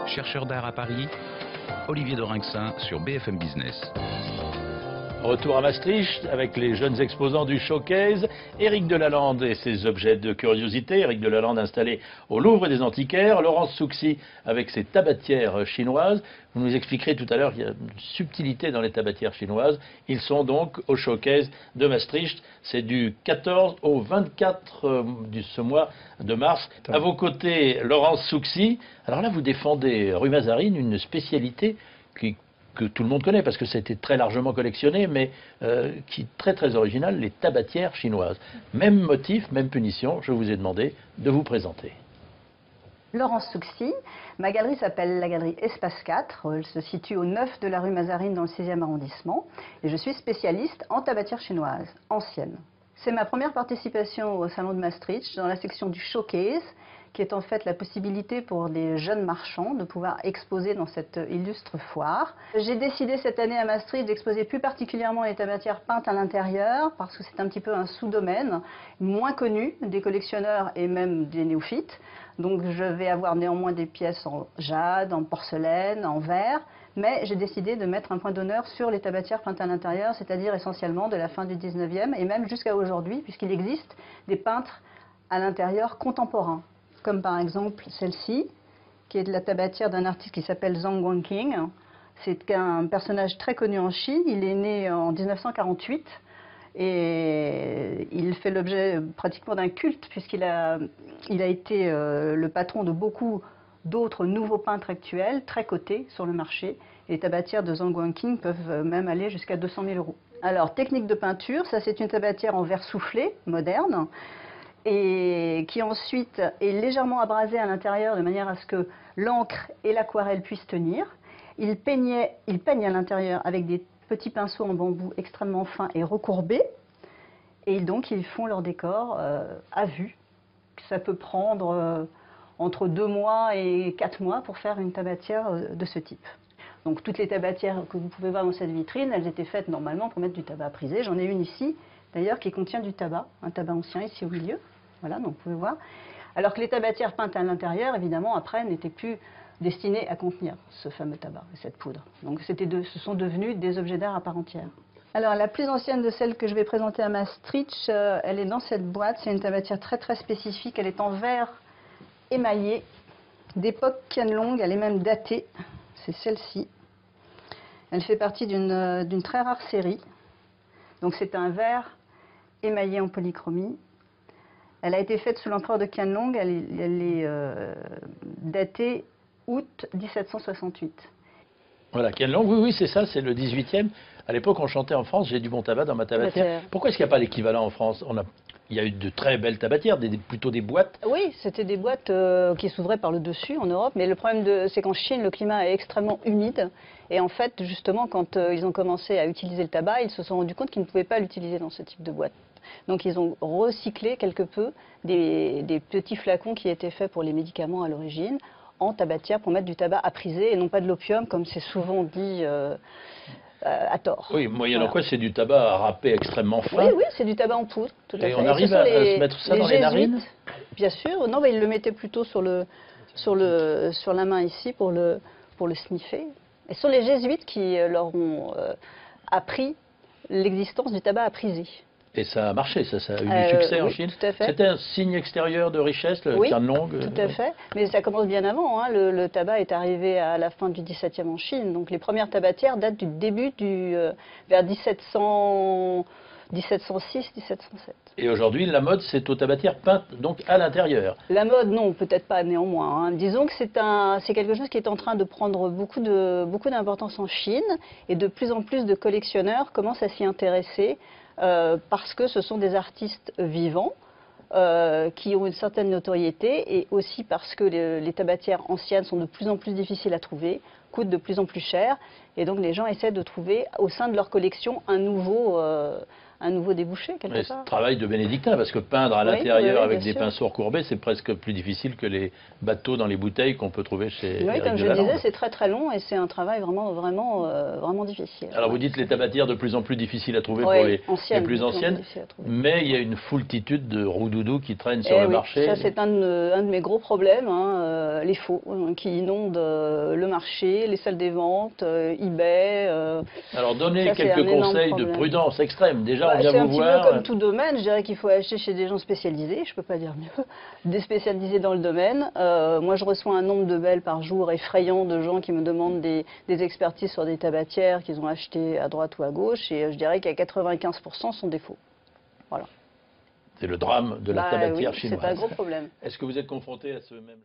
chercheur d'art à Paris, Olivier de Rinxin sur BFM Business. Retour à Maastricht avec les jeunes exposants du showcase, Éric Delalande et ses objets de curiosité. Éric Delalande installé au Louvre des Antiquaires, Laurence Souxy avec ses tabatières chinoises. Vous nous expliquerez tout à l'heure qu'il y a une subtilité dans les tabatières chinoises. Ils sont donc au showcase de Maastricht. C'est du 14 au 24 de ce mois de mars. À vos côtés, Laurence Souxy. Alors là, vous défendez rue Mazarine, une spécialité que tout le monde connaît parce que ça a été très largement collectionné, mais qui est très très original, les tabatières chinoises. Même motif, même punition, je vous ai demandé de vous présenter. Laurence Souxy, ma galerie s'appelle la galerie Espace 4, elle se situe au 9 de la rue Mazarine dans le 6e arrondissement, et je suis spécialiste en tabatières chinoises, anciennes. C'est ma première participation au salon de Maastricht dans la section du showcase, qui est en fait la possibilité pour les jeunes marchands de pouvoir exposer dans cette illustre foire. J'ai décidé cette année à Maastricht d'exposer plus particulièrement les tabatières peintes à l'intérieur, parce que c'est un petit peu un sous-domaine, moins connu des collectionneurs et même des néophytes. Donc je vais avoir néanmoins des pièces en jade, en porcelaine, en verre, mais j'ai décidé de mettre un point d'honneur sur les tabatières peintes à l'intérieur, c'est-à-dire essentiellement de la fin du 19e et même jusqu'à aujourd'hui, puisqu'il existe des peintres à l'intérieur contemporains, comme par exemple celle-ci, qui est de la tabatière d'un artiste qui s'appelle Zhang Guangqing. C'est un personnage très connu en Chine, il est né en 1948 et il fait l'objet pratiquement d'un culte puisqu'il a été le patron de beaucoup d'autres nouveaux peintres actuels, très cotés sur le marché. Les tabatières de Zhang Guangqing peuvent même aller jusqu'à 200 000 €. Alors, technique de peinture, ça c'est une tabatière en verre soufflé, moderne, et qui ensuite est légèrement abrasée à l'intérieur de manière à ce que l'encre et l'aquarelle puissent tenir. Il peigne à l'intérieur avec des petits pinceaux en bambou extrêmement fins et recourbés, et donc ils font leur décor à vue. Ça peut prendre entre 2 mois et 4 mois pour faire une tabatière de ce type. Donc toutes les tabatières que vous pouvez voir dans cette vitrine, elles étaient faites normalement pour mettre du tabac à priser. J'en ai une ici, d'ailleurs, qui contient du tabac, un tabac ancien ici au milieu. Voilà, donc vous pouvez voir. Alors que les tabatières peintes à l'intérieur, évidemment, après, n'étaient plus destinées à contenir ce fameux tabac, cette poudre. Donc ce sont devenus des objets d'art à part entière. Alors la plus ancienne de celles que je vais présenter à Maastricht, elle est dans cette boîte. C'est une tabatière très très spécifique. Elle est en verre émaillé, d'époque Qianlong. Elle est même datée. C'est celle-ci. Elle fait partie d'une très rare série. Donc c'est un verre émaillé en polychromie. Elle a été faite sous l'empereur de Qianlong, elle est datée août 1768. Voilà, Qianlong, oui, c'est ça, c'est le 18e. À l'époque, on chantait en France, j'ai du bon tabac dans ma tabatière. Pourquoi est-ce qu'il n'y a pas l'équivalent en France? Il y a eu de très belles tabatières, plutôt des boîtes. Oui, c'était des boîtes qui s'ouvraient par le dessus en Europe, mais le problème, c'est qu'en Chine, le climat est extrêmement humide. Et en fait, justement, quand ils ont commencé à utiliser le tabac, ils se sont rendus compte qu'ils ne pouvaient pas l'utiliser dans ce type de boîte. Donc ils ont recyclé quelque peu des petits flacons qui étaient faits pour les médicaments à l'origine, en tabatière pour mettre du tabac à priser et non pas de l'opium, comme c'est souvent dit à tort. Oui, moyennant quoi, c'est du tabac à râper extrêmement fin. Oui, c'est du tabac en poudre, tout à fait. Et on arrive à se mettre ça dans les narines? Bien sûr, non, mais ils le mettaient plutôt sur la main ici pour le sniffer. Et ce sont les jésuites qui leur ont appris l'existence du tabac à priser. Et ça a marché, ça a eu du succès en Chine. Tout à fait. C'était un signe extérieur de richesse, le Qianlong. Tout à fait. Mais ça commence bien avant. Hein. Le tabac est arrivé à la fin du XVIIe en Chine. Donc les premières tabatières datent du début vers 1706, 1707. Et aujourd'hui, la mode, c'est aux tabatières peintes donc à l'intérieur. La mode, non, peut-être pas néanmoins. Hein. Disons que c'est quelque chose qui est en train de prendre beaucoup d'importance en Chine. Et de plus en plus de collectionneurs commencent à s'y intéresser. Parce que ce sont des artistes vivants qui ont une certaine notoriété et aussi parce que les tabatières anciennes sont de plus en plus difficiles à trouver, coûtent de plus en plus cher et donc les gens essaient de trouver au sein de leur collection un nouveau un nouveau débouché quelque Mais ce part. travail de bénédictin, parce que peindre à Oui, l'intérieur oui, avec bien des sûr. pinceaux recourbés, c'est presque plus difficile que les bateaux dans les bouteilles qu'on peut trouver chez Oui, Éric comme de je le Lalande. disais, c'est très très long et c'est un travail vraiment difficile. Alors vous Ouais, dites tout les à fait. tabatières de plus en plus difficiles à trouver Oui, pour les anciennes, plus de plus en plus anciennes, difficiles à trouver. mais il y a une foultitude de roudoudous qui traînent sur Eh le oui, marché. ça c'est un de mes gros problèmes, hein, les faux qui inondent le marché, les salles des ventes, eBay. Alors donnez Ça, c'est quelques un énorme conseils de problème. prudence extrême. Déjà, on vient C'est un vous petit voir. peu comme tout domaine, je dirais qu'il faut acheter chez des gens spécialisés, je ne peux pas dire mieux, des spécialisés dans le domaine. Moi je reçois un nombre de mails par jour effrayant de gens qui me demandent des expertises sur des tabatières qu'ils ont achetées à droite ou à gauche, et je dirais qu'à 95% sont des faux. Voilà. C'est le drame de la tabatière oui, chinoise. c'est un gros problème. Est-ce que vous êtes confronté à ce même...